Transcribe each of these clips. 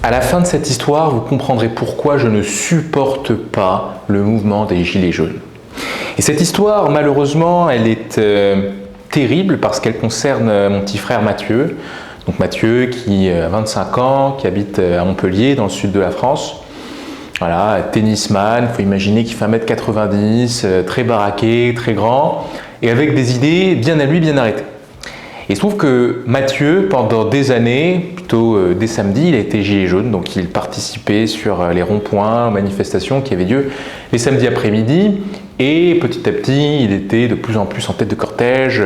À la fin de cette histoire, vous comprendrez pourquoi je ne supporte pas le mouvement des Gilets jaunes. Et cette histoire, malheureusement, elle est terrible parce qu'elle concerne mon petit frère Mathieu. Donc Mathieu qui a 25 ans, qui habite à Montpellier, dans le sud de la France. Voilà, tennisman, il faut imaginer qu'il fait 1m90, très baraqué, très grand, et avec des idées bien à lui, bien arrêtées. Et il se trouve que Mathieu, pendant des années, plutôt dès samedi, il a été gilet jaune, donc il participait sur les ronds-points, manifestations qui avaient lieu les samedis après-midi, et petit à petit, il était de plus en plus en tête de cortège,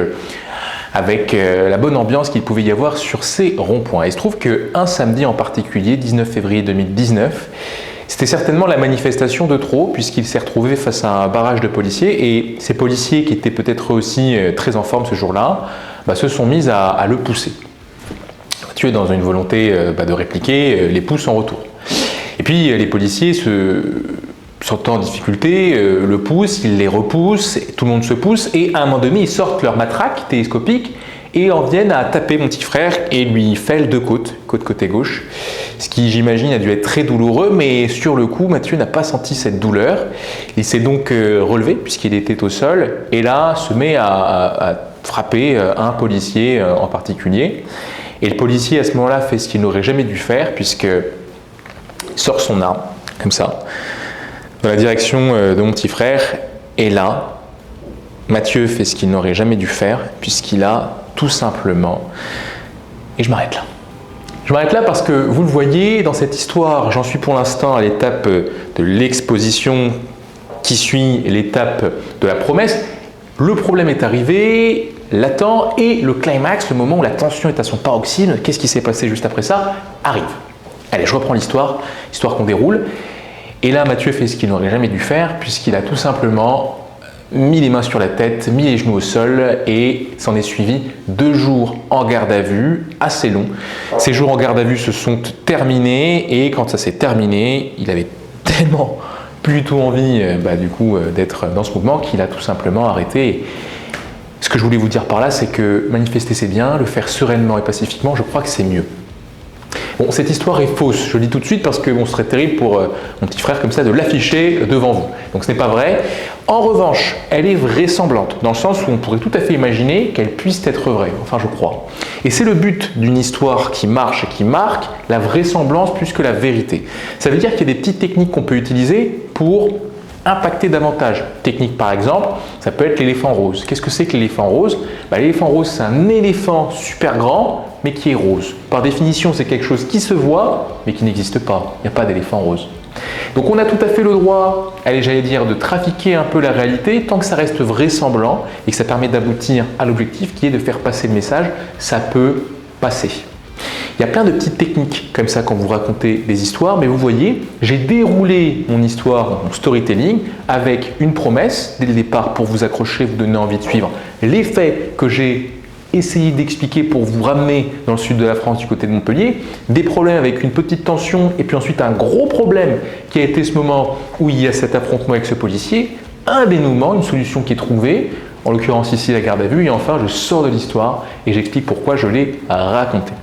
avec la bonne ambiance qu'il pouvait y avoir sur ces ronds-points. Et il se trouve qu'un samedi en particulier, 19 février 2019, c'était certainement la manifestation de trop, puisqu'il s'est retrouvé face à un barrage de policiers, et ces policiers, qui étaient peut-être aussi très en forme ce jour-là, se sont mis à le pousser. Mathieu, dans une volonté de répliquer, les pousse en retour. Et puis les policiers, sentant en difficulté, le poussent, ils les repoussent, tout le monde se pousse, et à un moment donné, ils sortent leur matraque télescopique et en viennent à taper mon petit frère et lui fêlent deux côtes côté gauche. Ce qui, j'imagine, a dû être très douloureux, mais sur le coup, Mathieu n'a pas senti cette douleur. Il s'est donc relevé, puisqu'il était au sol, et là, se met à frapper un policier en particulier. Et le policier, à ce moment-là, fait ce qu'il n'aurait jamais dû faire, puisqu'il sort son arme, comme ça, dans la direction de mon petit frère. Et là, Mathieu fait ce qu'il n'aurait jamais dû faire, puisqu'il a tout simplement... Et je m'arrête là. Je m'arrête là parce que vous le voyez, dans cette histoire, j'en suis pour l'instant à l'étape de l'exposition qui suit l'étape de la promesse. Le problème est arrivé, l'attend, et le climax, le moment où la tension est à son paroxysme, qu'est-ce qui s'est passé juste après ça, arrive. Allez, je reprends l'histoire qu'on déroule. Et là, Mathieu fait ce qu'il n'aurait jamais dû faire, puisqu'il a tout simplement mis les mains sur la tête, mis les genoux au sol, et s'en est suivi 2 jours en garde à vue, assez longs. Ces jours en garde à vue se sont terminés, et quand ça s'est terminé, il avait tellement plus du tout envie d'être dans ce mouvement qu'il a tout simplement arrêté. Ce que je voulais vous dire par là, c'est que manifester c'est bien, le faire sereinement et pacifiquement, je crois que c'est mieux. Bon, cette histoire est fausse, je le dis tout de suite, parce que ce serait terrible pour mon petit frère comme ça de l'afficher devant vous. Donc ce n'est pas vrai. En revanche, elle est vraisemblante, dans le sens où on pourrait tout à fait imaginer qu'elle puisse être vraie, enfin je crois. Et c'est le but d'une histoire qui marche et qui marque, la vraisemblance plus que la vérité. Ça veut dire qu'il y a des petites techniques qu'on peut utiliser pour impacter davantage. Technique par exemple, ça peut être l'éléphant rose. Qu'est-ce que c'est que l'éléphant rose? L'éléphant rose, c'est un éléphant super grand, mais qui est rose. Par définition, c'est quelque chose qui se voit, mais qui n'existe pas. Il n'y a pas d'éléphant rose. Donc on a tout à fait le droit, j'allais dire, de trafiquer un peu la réalité, tant que ça reste vraisemblant et que ça permet d'aboutir à l'objectif qui est de faire passer le message, ça peut passer. Il y a plein de petites techniques comme ça quand vous racontez des histoires, mais vous voyez, j'ai déroulé mon histoire, mon storytelling, avec une promesse dès le départ pour vous accrocher, vous donner envie de suivre les faits que j'ai essayé d'expliquer pour vous ramener dans le sud de la France, du côté de Montpellier, des problèmes avec une petite tension et puis ensuite un gros problème qui a été ce moment où il y a cet affrontement avec ce policier, un dénouement, une solution qui est trouvée, en l'occurrence ici la garde à vue, et enfin je sors de l'histoire et j'explique pourquoi je l'ai racontée.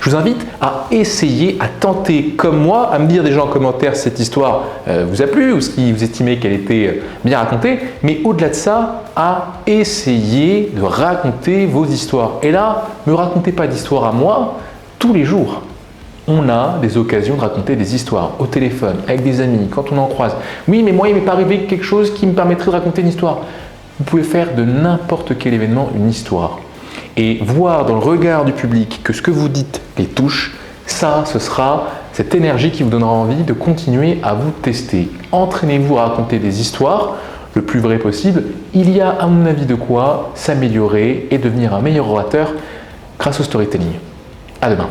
Je vous invite à essayer, à tenter comme moi, à me dire déjà en commentaire si cette histoire vous a plu ou si vous estimez qu'elle était bien racontée, mais au-delà de ça, à essayer de raconter vos histoires. Et là, ne me racontez pas d'histoire à moi, tous les jours. On a des occasions de raconter des histoires au téléphone, avec des amis, quand on en croise. Oui, mais moi, il ne m'est pas arrivé quelque chose qui me permettrait de raconter une histoire. Vous pouvez faire de n'importe quel événement une histoire. Et voir dans le regard du public que ce que vous dites les touche, ça, ce sera cette énergie qui vous donnera envie de continuer à vous tester. Entraînez-vous à raconter des histoires le plus vrai possible. Il y a, à mon avis, de quoi s'améliorer et devenir un meilleur orateur grâce au storytelling. À demain.